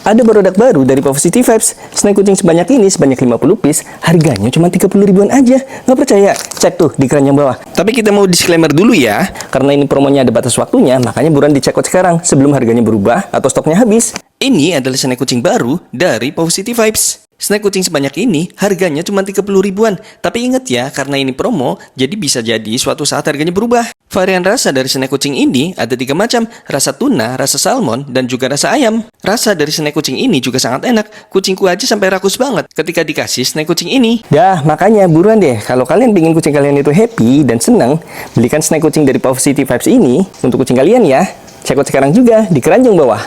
Ada produk baru dari Positive Vibes. Snack kucing sebanyak ini, sebanyak 50 piece, harganya cuma 30 ribuan aja. Nggak percaya? Cek tuh di keranjang bawah. Tapi kita mau disclaimer dulu ya, karena ini promonya ada batas waktunya, makanya buruan dicek out sekarang sebelum harganya berubah atau stoknya habis. Ini adalah snack kucing baru dari Positive Vibes. Snack kucing sebanyak ini harganya cuma 30 ribuan. Tapi ingat ya, karena ini promo, jadi bisa jadi suatu saat harganya berubah. Varian rasa dari snack kucing ini ada 3 macam, rasa tuna, rasa salmon, dan juga rasa ayam. Rasa dari snack kucing ini juga sangat enak. Kucingku aja sampai rakus banget ketika dikasih snack kucing ini. Dah, makanya buruan deh. Kalau kalian ingin kucing kalian itu happy dan senang, belikan snack kucing dari Positive Vibes ini untuk kucing kalian ya. Cek out sekarang juga di keranjang bawah.